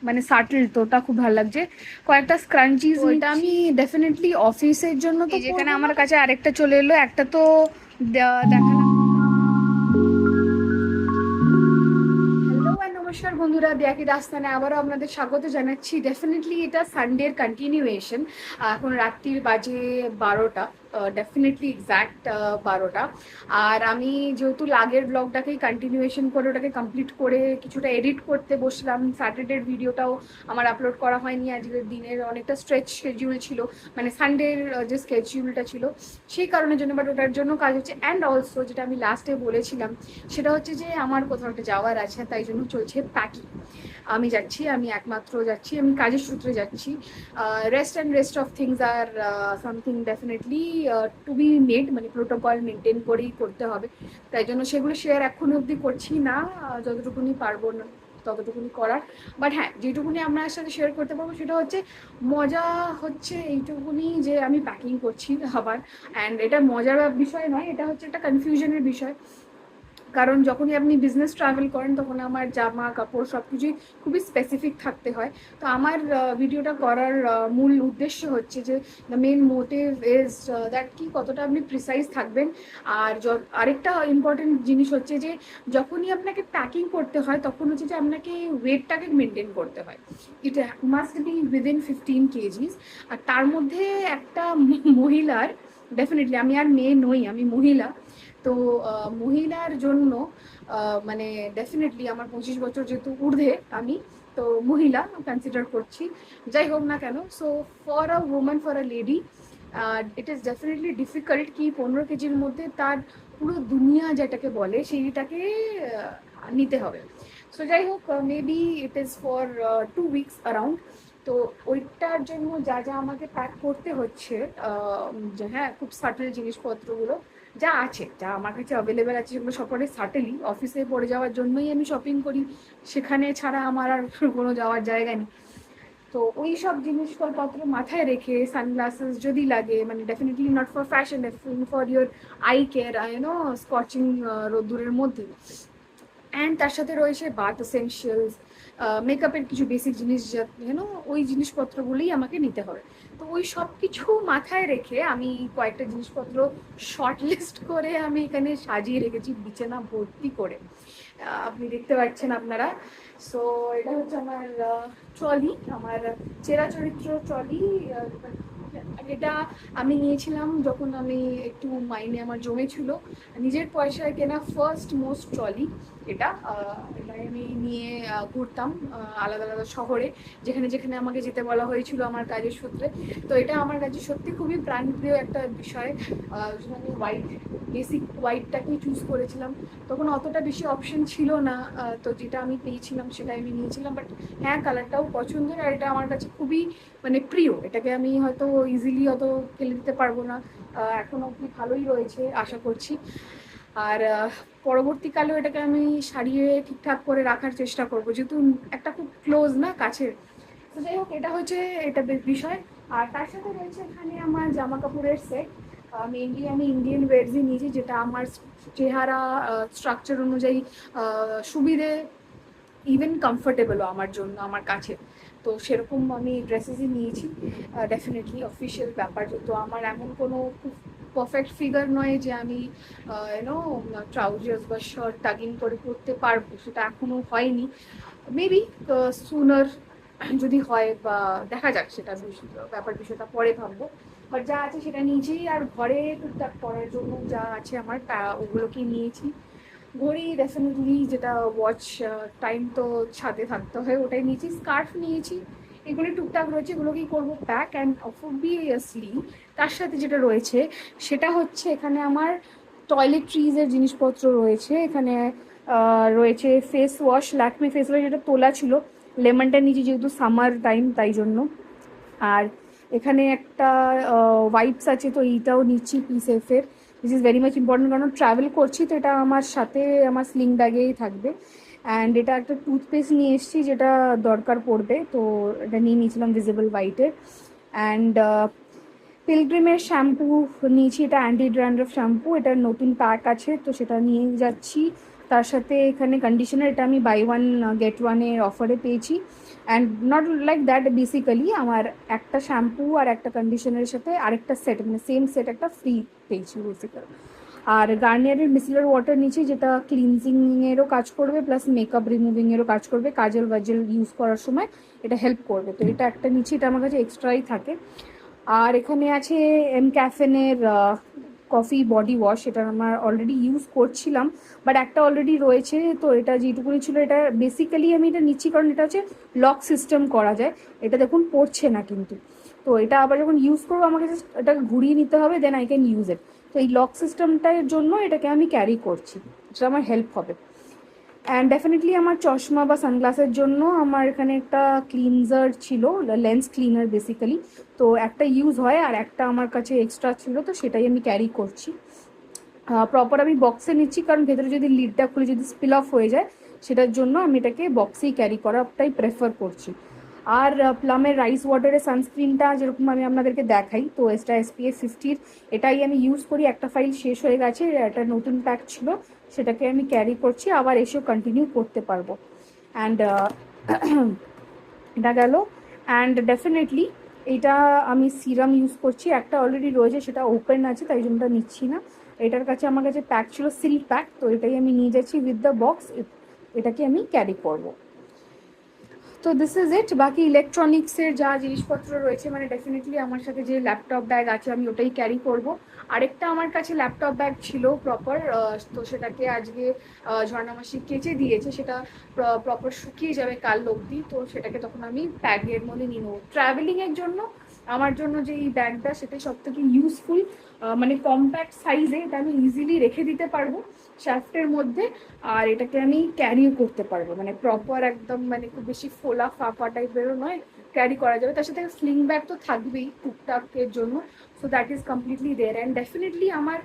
মানে সাটল, তো ওটা খুব ভালো লাগছে। কয়েকটা স্ক্রাঞ্চিজ, ওইটা আমি ডেফিনেটলি অফিসের জন্য। তো যেখানে আমার কাছে আরেকটা চলে এলো, একটা তো দেখালাম। হ্যালো অ্যান্ড নমস্কার বন্ধুরা, দিয়াকি দাস্তানে আবারও আপনাদের স্বাগত জানাচ্ছি। ডেফিনেটলি এটা সানডের কন্টিনিউয়েশন। এখন রাত্রির বাজে 12টা, ডেফিনেটলি এক্স্যাক্ট 12টা। আর আমি যেহেতু আগের ব্লগটাকেই কন্টিনিউয়েশন করে ওটাকে কমপ্লিট করে কিছুটা এডিট করতে বসলাম। স্যাটারডের ভিডিওটাও আমার আপলোড করা হয়নি, আজকের দিনের অনেকটা স্ট্রেচ শিডিউল ছিল, মানে সানডের যে স্কেডিউলটা ছিল সেই কারণের জন্য। বাট ওটার জন্য কাজ হচ্ছে। অ্যান্ড অলসো যেটা আমি লাস্টে বলেছিলাম সেটা হচ্ছে যে আমার কোথাও একটা যাওয়ার আছে, তাই জন্য চলছে প্যাকিং। আমি যাচ্ছি, আমি একমাত্র যাচ্ছি, আমি কাজের সূত্রে যাচ্ছি। রেস্ট অফ থিংস আর something definitely to be made, মানে প্রোটোকল মেনটেন করেই করতে হবে। তাই জন্য সেগুলো শেয়ার এখনো অবধি করছি না, যতটুকুনি পারবো না ততটুকুনি করার। বাট হ্যাঁ, যেটুকুনি আপনার সাথে শেয়ার করতে পারবো সেটা হচ্ছে মজা হচ্ছে এইটুকুনি যে আমি প্যাকিং করছি আবার। অ্যান্ড এটা মজার বিষয় নয়, এটা হচ্ছে একটা কনফিউশনের বিষয়। কারণ যখনই আপনি বিজনেস ট্রাভেল করেন তখন আমার জামা কাপড় সব কিছুই খুবই স্পেসিফিক থাকতে হয়। তো আমার ভিডিওটা করার মূল উদ্দেশ্য হচ্ছে যে the main motive is that কি কতটা আপনি প্রিসাইজ থাকবেন। আর আরেকটা ইম্পর্টেন্ট জিনিস হচ্ছে যে যখনই আপনাকে প্যাকিং করতে হয় তখন হচ্ছে যে আপনাকে ওয়েটটাকে মেনটেন করতে হয়। It must be within 15 KGs. আর তার মধ্যে একটা মহিলার, ডেফিনেটলি আমি আর মেয়ে নই, আমি মহিলা। তো মহিলার জন্য মানে ডেফিনেটলি আমার 25 বছর যেহেতু ঊর্ধ্বে আমি, তো মহিলা কনসিডার করছি। যাই হোক না কেন, so for a woman, for a lady, it is definitely difficult কি 15 কেজির মধ্যে তার পুরো দুনিয়া যেটাকে বলে সেইটাকে নিতে হবে। সো যাই হোক, maybe it is for 2 weeks around. তো ওইটার জন্য যা যা আমাকে প্যাক করতে হচ্ছে, হ্যাঁ, খুব সাটল জিনিসপত্রগুলো যা আছে, যা আমার কাছে অ্যাভেলেবেল আছে সেগুলো সকলে সাটেলই অফিসে পড়ে যাওয়ার জন্যই আমি শপিং করি, সেখানে ছাড়া আমার আর কোনো যাওয়ার জায়গা নেই। তো ওই সব জিনিসপত্র মাথায় রেখে সানগ্লাসেস যদি লাগে, মানে definitely not for fashion, for your eye care, scorching রোদ্দুরের মধ্যে। অ্যান্ড তার সাথে রয়েছে বাথ এসেনশিয়ালস, মেকআপের কিছু বেসিক জিনিস, ওই জিনিসপত্রগুলোই আমাকে নিতে হবে। তো ওই সব কিছু মাথায় রেখে আমি কয়েকটা জিনিসপত্র শর্ট লিস্ট করে আমি এখানে সাজিয়ে রেখেছি বিছানা ভর্তি করে। আপনি দেখতে পাচ্ছেন আপনারা। সো এটা হচ্ছে আমার ট্রলি, আমার চেরা চরিত্র ট্রলি। এটা আমি নিয়েছিলাম যখন আমি একটু মাইনে আমার জমেছিল, নিজের পয়সায় কেনা ফার্স্ট মোস্ট ট্রলি এটা। এটাই আমি নিয়ে ঘুরতাম আলাদা আলাদা শহরে, যেখানে যেখানে আমাকে যেতে বলা হয়েছিল আমার কাজের সূত্রে। তো এটা আমার কাছে সত্যি খুবই প্রাণপ্রিয় একটা বিষয়। আমি বেসিক হোয়াইটটাকেই চুজ করেছিলাম। তখন অতটা বেশি অপশন ছিল না, তো যেটা আমি পেয়েছিলাম সেটাই আমি নিয়েছিলাম। বাট হ্যাঁ, কালারটাও পছন্দের আর এটা আমার কাছে খুবই মানে প্রিয়। এটাকে আমি হয়তো ইজিলি অত ফেলে দিতে পারবো না, এখনো অব্দি ভালোই রয়েছে আশা করছি। আর পরবর্তীকালেও এটাকে আমি সারিয়ে ঠিকঠাক করে রাখার চেষ্টা করবো, যেহেতু একটা খুব ক্লোজ না, কাছের। তো যাই হোক, এটা হচ্ছে এটা বিষয়। আর তার সাথে রয়েছে এখানে আমার জামা কাপড়ের সেট। মেইনলি আমি ইন্ডিয়ান ওয়েয়ার্সই নিয়েছি, যেটা আমার চেহারা স্ট্রাকচার অনুযায়ী সুবিধে, ইভেন কমফোর্টেবলও আমার জন্য, আমার কাছে। তো সেরকম আমি ড্রেসেসই নিয়েছি। ডেফিনেটলি অফিসিয়াল ব্যাপার, তো আমার এমন কোনো খুব পারফেক্ট ফিগার নয় যে আমি ট্রাউজার্স বা শার্ট টাগিং করে পরতে পারবো, সেটা এখনো হয়নি। মেবি সুনার যদি হয়, বা দেখা যাক, সেটা ব্যাপার বিষয়টা পরে ভাববো। বাট যা আছে সেটা নিয়েছি। আর ঘরে টুকটাক পরার জন্য যা আছে আমার তা ওগুলোকে নিয়েছি। ঘড়ি ডেফিনেটলি, যেটা ওয়াচ টাইম তো সাথে থাকতে হয়, ওটাই নিয়েছি। স্কার্ফ নিয়েছি, এগুলি টুকটাক রয়েছে, এগুলোকেই করবো প্যাক। অ্যান্ড অবভিয়াসলি তার সাথে যেটা রয়েছে সেটা হচ্ছে এখানে আমার টয়লেট্রিজের জিনিসপত্র রয়েছে। এখানে রয়েছে face wash, Lakme face wash, যেটা তোলা ছিল, লেমনটা নিয়েছি যেহেতু সামার টাইম তাই জন্য। আর এখানে একটা ওয়াইপস আছে, তো এইটাও নিচ্ছি পিসেফের। This is very much important, কারণ ট্রাভেল করছি তো এটা আমার সাথে আমার স্লিং ব্যাগেই থাকবে। অ্যান্ড এটা একটা টুথপেস্ট নিয়ে এসেছি যেটা দরকার পড়বে, তো এটা নিয়ে নিয়েছিলাম ভিজিবল হোয়াইটের। অ্যান্ড পিলগ্রিমের শ্যাম্পু নিয়েছি, এটা অ্যান্টি ড্র্যান্ড্রফ শ্যাম্পু, এটার নতুন প্যাক আছে তো সেটা নিয়ে যাচ্ছি। তার সাথে এখানে কন্ডিশনার, এটা আমি বাই ওয়ান গেট ওয়ানের অফারে পেয়েছি। And not like that, basically আমার একটা শ্যাম্পু আর একটা কন্ডিশনারের সাথে আরেকটা সেট, মানে সেম সেট একটা ফ্রি পেয়েছি বেসিক্যালি। আর গার্নিয়ারের মিসেলার ওয়াটার নিচে, যেটা ক্লিনজিংয়েরও কাজ করবে প্লাস মেকআপ রিমুভিংয়েরও কাজ করবে, কাজল বাজল ইউজ করার সময় এটা হেল্প করবে। তো এটা একটা নিচে, এটা আমার কাছে এক্সট্রাই থাকে। আর এখানে আছে ক্যাফেনের কফি বডি ওয়াশ, এটা আমার অলরেডি ইউজ করছিলাম, বাট একটা অলরেডি রয়েছে। তো এটা যেটুকুনি ছিল, এটা বেসিক্যালি আমি এটা নিচ্ছি কারণ এটা হচ্ছে লক সিস্টেম করা যায়। এটা দেখুন পড়ছে না কিন্তু। তো এটা আবার যখন ইউজ করবো আমাকে জাস্ট এটাকে ঘুরিয়ে নিতে হবে, then I can use it. তো এই লক সিস্টেমটার জন্য এটাকে আমি ক্যারি করছি, যেটা আমার হেল্প হবে। অ্যান্ড ডেফিনেটলি আমার চশমা বা সানগ্লাসের জন্য আমার এখানে একটা ক্লিনজার ছিল, লেন্স ক্লিনার বেসিক্যালি। তো একটা ইউজ হয় আর একটা আমার কাছে এক্সট্রা ছিল, তো সেটাই আমি ক্যারি করছি। প্রপার আমি বক্সে নিচ্ছি কারণ ভেতরে যদি লিডটা খুলে যদি স্পিল অফ হয়ে যায়, সেটার জন্য আমি এটাকে বক্সেই ক্যারি করাটাই প্রেফার করছি। আর প্লামের রাইস ওয়াটারের সানস্ক্রিনটা যেরকম আমি আপনাদেরকে দেখাই, তো এটা SPF 50, এটাই আমি ইউজ করি। একটা ফাইল শেষ হয়ে গেছে, একটা নতুন প্যাক ছিল, সেটাকে আমি ক্যারি করছি, আবার এসেও কন্টিনিউ করতে পারবো। অ্যান্ড এটা গেল। অ্যান্ড ডেফিনেটলি এটা আমি সিরাম ইউজ করছি, একটা অলরেডি রয়েছে, সেটা ওপেন আছে, তাই জন্য নিচ্ছি না। এটার কাছে আমার কাছে প্যাক ছিল, সিল্ক প্যাক, তো এটাই আমি নিয়ে যাচ্ছি উইথ দ্য বক্স, এটাকে আমি ক্যারি করবো। তো দিস ইজ ইট। বাকি ইলেকট্রনিক্সের যা জিনিসপত্র রয়েছে, মানে ডেফিনেটলি আমার সাথে যে ল্যাপটপ ব্যাগ আছে আমি ওটাই ক্যারি করব। আরেকটা আমার কাছে ল্যাপটপ ব্যাগ ছিল প্রপার, তো সেটাকে আজকে ঝর্ণামাসি কেচে দিয়েছে, সেটা প্রপার শুকিয়ে যাবে কাল অবধি, তো সেটাকে তখন আমি ব্যাগের মধ্যে নিয়ে নেবো ট্রাভেলিংয়ের জন্য। আমার জন্য যে এই ব্যাগটা, সেটা সব থেকে ইউজফুল, মানে কম্প্যাক্ট সাইজে, এটা আমি ইজিলি রেখে দিতে পারবো শ্যাফটের মধ্যে। আর এটাকে আমি ক্যারিও করতে পারবো, মানে প্রপার একদম, মানে খুব বেশি ফোলা ফাঁপা টাইপেরও নয়, ক্যারি করা যাবে। তার সাথে স্লিং ব্যাগ তো থাকবেই টুকটাকের জন্য। So that is completely there. And definitely আমার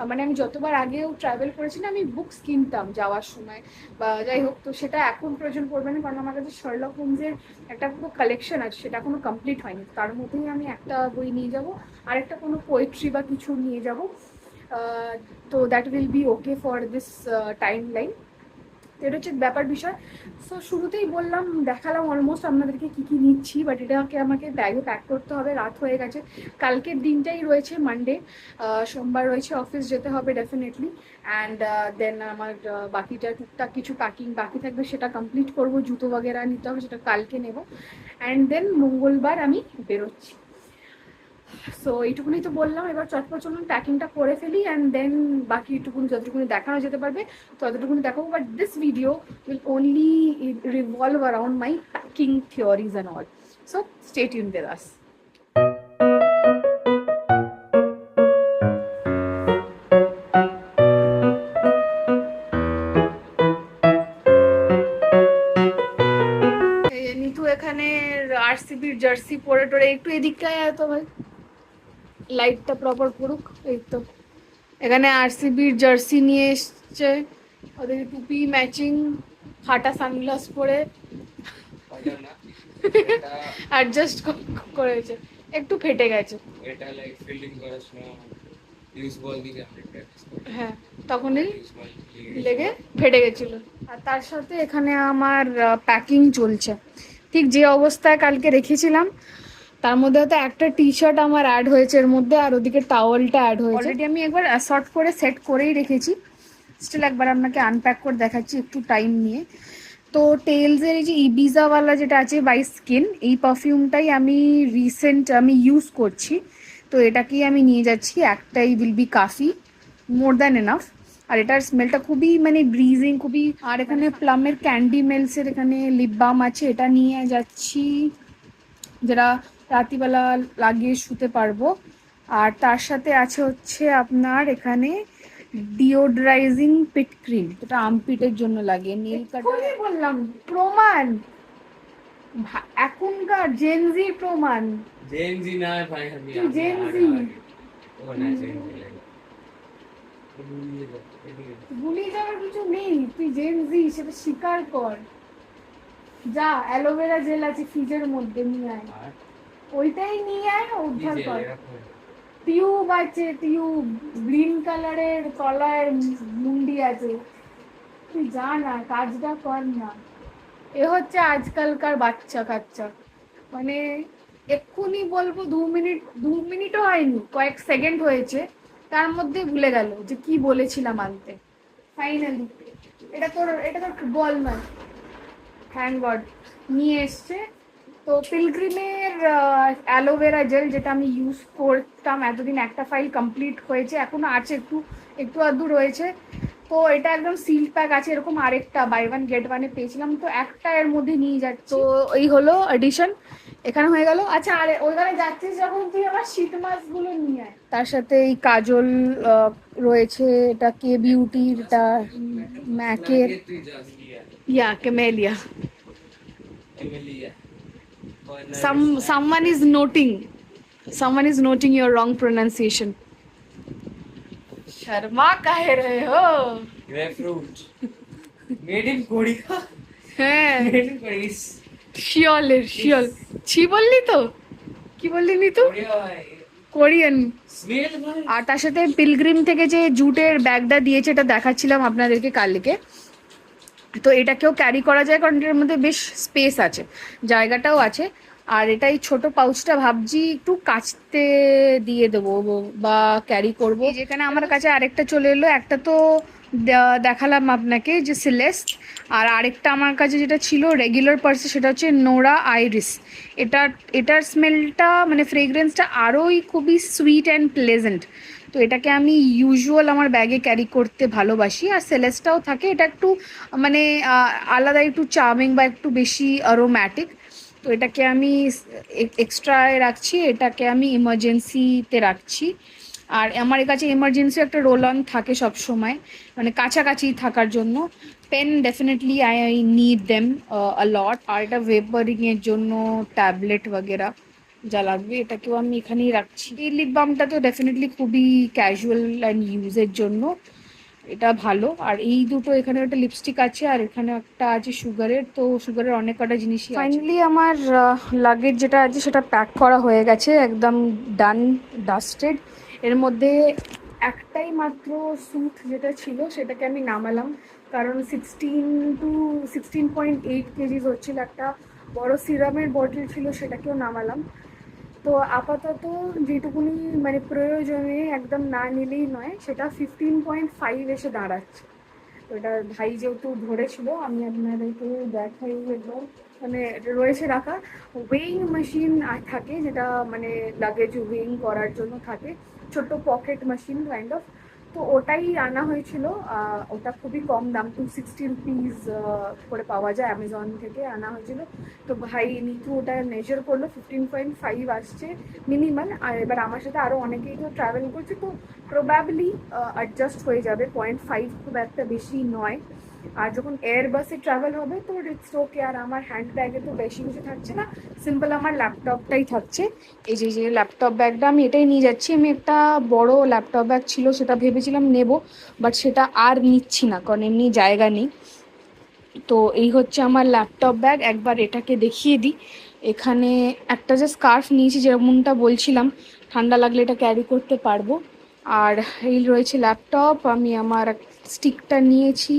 মানে আমি যতবার আগেও ট্রাভেল করেছি না, আমি বুকস কিনতাম যাওয়ার সময় বা যাই হোক, তো সেটা এখন প্রয়োজন পড়বে না, কারণ আমার কাছে শার্লক হোমসের একটা পুরো কালেকশন আছে, সেটা এখনো কমপ্লিট হয়নি। তার মধ্যেই আমি একটা বই নিয়ে যাব, আরেকটা কোনো পোয়েট্রি বা কিছু নিয়ে যাব। তো that will be okay for this time line. এটা হচ্ছে ব্যাপার বিষয়। সো শুরুতেই বললাম, দেখালাম অলমোস্ট আপনাদেরকে কী কী নিচ্ছি, বাট এটাকে আমাকে ব্যাগে প্যাক করতে হবে, রাত হয়ে গেছে। কালকের দিনটাই রয়েছে মানডে, সোমবার রয়েছে, অফিস যেতে হবে ডেফিনেটলি। অ্যান্ড দেন আমার বাকিটা টুকটাক কিছু প্যাকিং বাকি থাকবে, সেটা কমপ্লিট করব। জুতো বগেরা নিতে হবে, সেটা কালকে নেব। অ্যান্ড দেন মঙ্গলবার আমি বেরোচ্ছি। সো এইটুকুনি তো বললাম, এবার চটপট চলুন প্যাকিংটা করে ফেলি, অ্যান্ড দেন বাকি এইটুকুনি যতটুকুনি দেখানো যেতে পারবে ততটুকুনি দেখাবো। But this video will only revolve around my packing theories and all. So stay tuned with us. Nitu এখানে RCBর জার্সি পরে টোরে একটু এদিকটা আয় তো ভাই, লাইটটা প্রপার পড়ুক। এই তো এখানে RCBর জার্সি নিয়ে এসছে, ওদের টুপি ম্যাচিং, ফাটা সানগ্লাস পরে অ্যাডজাস্ট করেছে, একটু ফেটে গেছে। এটা লাইক ফিল্ডিং করার সময় ইউজ বল দিয়ে আমরা প্র্যাকটিস করি, হ্যাঁ তখনই লেগে ফেটে গেছিল। আর তার সাথে এখানে আমার প্যাকিং চলছে, ঠিক যে অবস্থায় কালকে রেখেছিলাম তার মধ্যে হয়তো একটা টি-শার্ট আমার অ্যাড হয়েছে এর মধ্যে, আর ওদিকে টাওয়ালটা অ্যাড হয়েছে। অলরেডি আমি একবার অ্যাসর্ট করে সেট করেই রেখেছি, স্টিল একবার আপনাকে আনপ্যাক করে দেখাচ্ছি একটু টাইম নিয়ে। তো টেলসের এই যে ইবিজাওয়ালা যেটা আছে বাই স্কিন, এই পারফিউমটাই আমি রিসেন্ট ইউজ করছি। তো এটাকেই আমি নিয়ে যাচ্ছি, একটাই উইল বি কাফি, মোর দ্যান এনাফ। আর এটার স্মেলটা খুবই মানে ব্রিজিং খুবই। আর এখানে প্লামের ক্যান্ডি মেলসের এখানে লিপ বাম আছে, এটা নিয়ে যাচ্ছি, যেটা রাত্রিবেলা লাগিয়ে শুতে পারবো। আর তার সাথে আছে হচ্ছে আপনার এখানে ডিওড্রাইজিং পিট ক্রিম, যেটা আর্মপিটের জন্য লাগে। নীল কাটার বললাম প্রমাণ, এখনকার জেনজি প্রমাণ। জেনজি না ভাই, আমি জেনজি ও না জেনজি লাগে গুলিয়ে যাওয়ার কিছু নেই, তুই জেনজি সেটা স্বীকার কর। যা অ্যালোভেরা জেল আছে ফ্রিজের মধ্যে নিয়ে আয়, ওইটাই নিয়ে আয়, উদ্ধার কর। টিউব আছে, টিউব গ্রিন কালারের তলায় মুন্ডি আছে, তুই যা না, কাজটা কর না। এ হচ্ছে আজকালকার বাচ্চা কাচ্চা, মানে এক্ষুনি বলবো 2 মিনিট, 2 মিনিটও হয়নি, কয়েক সেকেন্ড হয়েছে, তার মধ্যে ভুলে গেল যে কি বলেছিলাম আনতে। ফাইনালি এটা তোর বল নয়, থ্যাংক গড নিয়ে এসছে। তো পিলগ্রিমের অ্যালোভেরা জেল, যেটা আমি ইউজ করতাম এতদিন, একটা ফাইল কমপ্লিট হয়েছে, এখনো আছে একটু একটু আধটু রয়েছে। তো এটা একদম সিল প্যাক আছে, এরকম আরেকটা বাই ওয়ান গেট ওয়ানে পেয়েছিলাম, তো একটা এর মধ্যে নিয়ে যাচ্ছি। তো এই হলো এডিশন, এখানে হয়ে গেল। আচ্ছা, আর ওইখানে যাচ্ছিস যখন তুই আমার শীত মাছগুলো নিয়ে আয়। তার সাথে এই কাজল রয়েছে, এটা কে বিউটির, এটা ম্যাকের, লাগে তুই যাস লিয়া ইয়া Camellia. Emilia Someone is noting. Someone is noting your wrong pronunciation. शर्मा काहे रहे हो? grapefruit made in Korea হ্যাঁ, made in Korea শিওলের শিওল। ছি বললি তো, কি বললি নি তো? Korea Korean. smell ভাই আর তার সাথে পিলগ্রিম থেকে যে জুটের ব্যাগটা দিয়েছে, এটা দেখাচ্ছিলাম আপনাদেরকে কালকে। তো এটাকেও ক্যারি করা যায়, কারণ এটার মধ্যে বেশ স্পেস আছে, জায়গাটাও আছে। আর এটাই ছোট পাউচটা ভাবছি একটু কাচতে দিয়ে দেবো বা ক্যারি করব। যেখানে আমার কাছে আরেকটা চলে এলো, একটা তো দেখালাম আপনাকে যে সিলেস্ট, আর আরেকটা আমার কাছে যেটা ছিল রেগুলার পার্সে, সেটা হচ্ছে নোরা আইরিস। এটার স্মেলটা মানে ফ্রেগরেন্সটা আরোই খুবই সুইট অ্যান্ড প্লেজেন্ট। তো এটাকে আমি ইউজুয়াল আমার ব্যাগে ক্যারি করতে ভালোবাসি। আর সেলেস্টাও থাকে, এটা একটু মানে আলাদা, একটু চার্মিং বা একটু বেশি অ্যারোম্যাটিক। তো এটাকে আমি এক্সট্রায় রাখছি, এটাকে আমি ইমার্জেন্সিতে রাখছি। আর আমার কাছে এমার্জেন্সি একটা রোল অন থাকে সব সময়, মানে কাছাকাছি থাকার জন্য। Pen definitely I need them a lot. আর এটা ভেপারিং এর জন্য ট্যাবলেট বগেরা যা লাগবে, এটাকেও আমি এখানেই রাখছি। এই লিপ বামটা তো ডেফিনেটলি খুবই ক্যাজুয়াল অ্যান্ড ইউজের জন্য, এটা ভালো। আর এই দুটো, এখানে একটা লিপস্টিক আছে আর এখানে একটা আছে সুগারের, তো সুগারের অনেক কটা জিনিসই আছে। ফাইনালি আমার লাগেজ যেটা আছে সেটা প্যাক করা হয়ে গেছে, একদম ডান, ডাস্টেড। এর মধ্যে একটাই মাত্র স্যুট যেটা ছিল সেটাকে আমি নামালাম, কারণ 16 to 16.8 কেজিস হচ্ছিল। একটা বড় সিরামের বটল ছিল, সেটাকেও নামালাম। তো আপাতত যেটুকুনি মানে প্রয়োজনে একদম না নিলেই নয়, সেটা 15.5 এসে দাঁড়াচ্ছে। তো এটা ভাই যেহেতু ধরেছিল, আমি আপনাদেরকে দেখাই একদম, মানে রয়েছে রাখা। ওয়েইং মেশিন থাকে, যেটা মানে লাগেজ ওয়েইং করার জন্য থাকে, ছোট্ট পকেট মেশিন কাইন্ড অফ। তো ওটাই আনা হয়েছিল, ওটা খুবই কম দাম, 260 রুপিস করে পাওয়া যায়, অ্যামাজন থেকে আনা হয়েছিল। তো ভাই নিতু ওটা মেজার করলো, 15.5 আসছে মিনিমাল। আর এবার আমার সাথে আরও অনেকেই তো ট্রাভেল করছে, তো প্রবাবলি অ্যাডজাস্ট হয়ে যাবে, 0.5 খুব একটা বেশি নয়। আর যখন এয়ার বাসে ট্রাভেল হবে তো ইটস ওকে। আর আমার হ্যান্ড ব্যাগে তো বেশি কিছু থাকছে না, সিম্পল আমার ল্যাপটপটাই থাকছে। এই যে যে ল্যাপটপ ব্যাগটা, আমি এটাই নিয়ে যাচ্ছি। আমি একটা বড় ল্যাপটপ ব্যাগ ছিল, সেটা ভেবেছিলাম নেব, বাট সেটা আর নিচ্ছি না, কারণ এমনি জায়গা নেই। তো এই হচ্ছে আমার ল্যাপটপ ব্যাগ। একবার এটাকে দেখিয়ে দিই। এখানে একটা যে স্কার্ফ নিয়েছি, যেমনটা বলছিলাম, ঠান্ডা লাগলে এটা ক্যারি করতে পারবো। আর এই রয়েছে ল্যাপটপ, আমি আমার স্টিকটা নিয়েছি।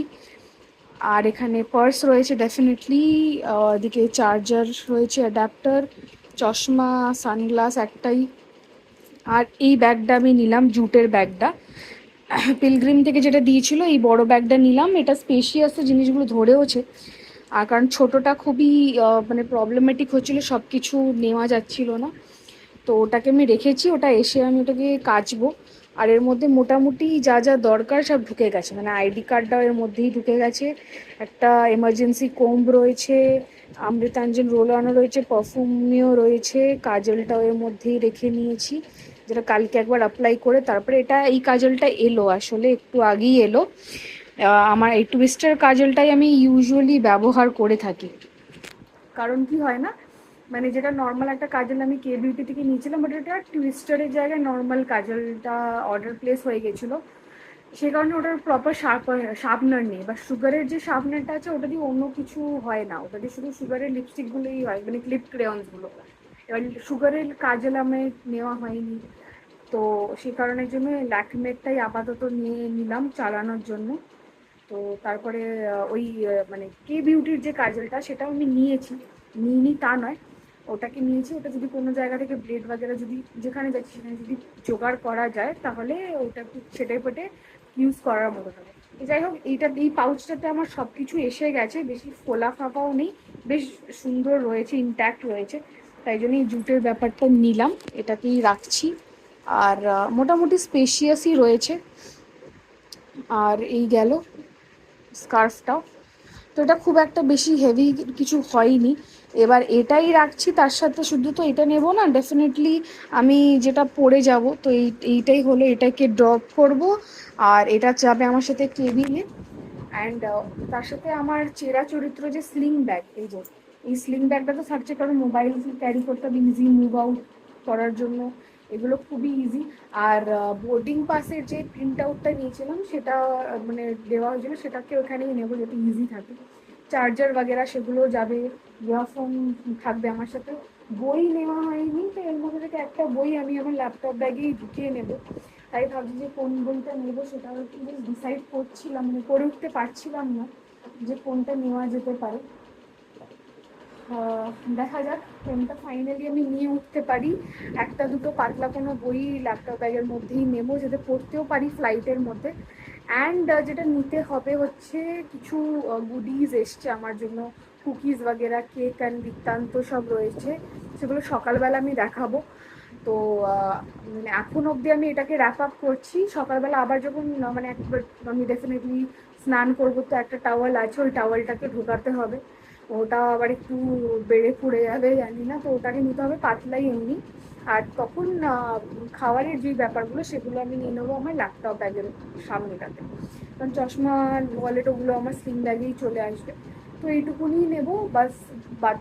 আর এখানে পার্স রয়েছে ডেফিনেটলি, এদিকে চার্জার রয়েছে, অ্যাডাপ্টার, চশমা, সানগ্লাস একটাই। আর এই ব্যাগটা আমি নিলাম, জুটের ব্যাগটা, পিলগ্রিম থেকে যেটা দিয়েছিল, এই বড় ব্যাগটা নিলাম। এটা স্পেশিয়াসে জিনিসগুলো ধরেওছে, আর কারণ ছোটোটা খুবই মানে প্রবলেমেটিক হচ্ছিলো, সব কিছু নেওয়া যাচ্ছিল না। তো ওটাকে আমি রেখেছি, ওটা এসে আমি ওটাকে কাচবো। আর এর মধ্যে মোটামুটি যা যা দরকার সব ঢুকে গেছে, মানে আইডি কার্ডটাও এর মধ্যেই ঢুকে গেছে, একটা এমার্জেন্সি কোম্ব রয়েছে, অমৃতাঞ্জন রোল অনও রয়েছে, পারফিউমিও রয়েছে, কাজলটাও এর মধ্যেই রেখে নিয়েছি, যেটা কালকে একবার অ্যাপ্লাই করে তারপরে এই কাজলটা এলো, আসলে একটু আগেই এলো। আমার এই টুইস্টার কাজলটাই আমি ইউজুয়ালি ব্যবহার করে থাকি, কারণ কি হয় না, মানে যেটা নর্মাল একটা কাজল আমি কে বিউটি থেকে নিয়েছিলাম, বাট এটা টুইস্টারের জায়গায় নর্মাল কাজলটা অর্ডার প্লেস হয়ে গেছিলো, সে কারণে ওটার প্রপার শার্পনার নেই। বা সুগারের যে শার্পনারটা আছে ওটা দিয়ে অন্য কিছু হয় না, ওটা দিয়ে শুধু সুগারের লিপস্টিকগুলোই হয়, মানে ক্লিপ ক্রেয়নসগুলো। এবার সুগারের কাজল আমার নেওয়া হয়নি, তো সে কারণের জন্য ল্যাকমেটটাই আপাতত নিয়ে নিলাম চালানোর জন্য। তো তারপরে ওই মানে কে বিউটির যে কাজলটা সেটাও আমি নিয়েছি, নিইনি তা নয়, ওটাকে নিয়েছি। ওটা যদি কোনো জায়গা থেকে ব্লেড বাগেরা যদি যেখানে যাচ্ছি সেখানে যদি জোগাড় করা যায় তাহলে ওটা একটু ছেটে পেটে ইউজ করার মতো হবে। যাই হোক, এই পাউচটাতে আমার সব কিছু এসে গেছে, বেশি ফোলা ফাঁপাও নেই, বেশ সুন্দর রয়েছে, ইনট্যাক্ট রয়েছে, তাই জন্য এই জুটের ব্যাপারটা নিলাম, এটাকেই রাখছি। আর মোটামুটি স্পেশিয়াসই রয়েছে। আর এই গেল স্কার্ফটাও, তো এটা খুব একটা বেশি হেভি কিছু হয়নি। এবার এটাই রাখছি, তার সাথে শুধু তো এটা নেব না, ডেফিনেটলি আমি যেটা পরে যাব তো এইটাই হলো, এটাকে ড্রপ করব আর এটা যাবে আমার সাথে কেবিনে। অ্যান্ড তার সাথে আমার চেরা চরিত্র যে স্লিং ব্যাগ, এই স্লিং ব্যাগটা তো থাকছে, কারণ মোবাইল ক্যারি করতে হবে, ইজি মুভ আউট করার জন্য এগুলো খুবই ইজি। আর বোর্ডিং পাসের যে প্রিন্ট আউটটা নিয়েছিলাম সেটা মানে দেওয়া হয়েছিল, সেটাকে ওখানেই নেবো যাতে ইজি থাকে। চার্জার বাগেরা সেগুলো যাবে, ইয়ারফোন থাকবে আমার সাথে। বই নেওয়া হয়নি, তো এর মধ্যে থেকে একটা বই আমি আমার ল্যাপটপ ব্যাগেই ঢুকিয়ে নেবো। তাই ভাবছি যে কোন বইটা নেবো সেটাও একটু ডিসাইড করছিলাম, মানে করে উঠতে পারছিলাম না যে কোনটা নেওয়া যেতে পারে। দেখা যাক কোনটা ফাইনালি আমি নিয়ে উঠতে পারি। একটা দুটো পাতলা কোনো বই ল্যাপটপ ব্যাগের মধ্যেই নেবো, যাতে পড়তেও পারি ফ্লাইটের মধ্যে। অ্যান্ড যেটা নিতে হবে হচ্ছে কিছু গুডিজ এসছে আমার জন্য, কুকিজ বাগেরা, কেক অ্যান্ড বৃত্তান্ত সব রয়েছে, সেগুলো সকালবেলা আমি দেখাবো। তো মানে এখন অবধি আমি এটাকে র্যাপ আপ করছি, সকালবেলা আবার যখন মানে একবার আমি ডেফিনেটলি স্নান করবো, তো একটা টাওয়াল আছে, ওই টাওয়ালটাকে ঢোকাতে হবে, ওটা আবার একটু বেড়ে পড়ে যাবে জানি না, তো ওটাকে নিতে হবে পাতলাই এমনি। আর তখন খাবারের যে ব্যাপারগুলো সেগুলো আমি নিয়ে নেবো আমার ল্যাপটপ ব্যাগের সামনেটাতে, কারণ চশমা ওয়ালেট ওগুলো আমার স্লিং ব্যাগেই চলে আসবে। তো এইটুকুনি নেবো বাস, বাদ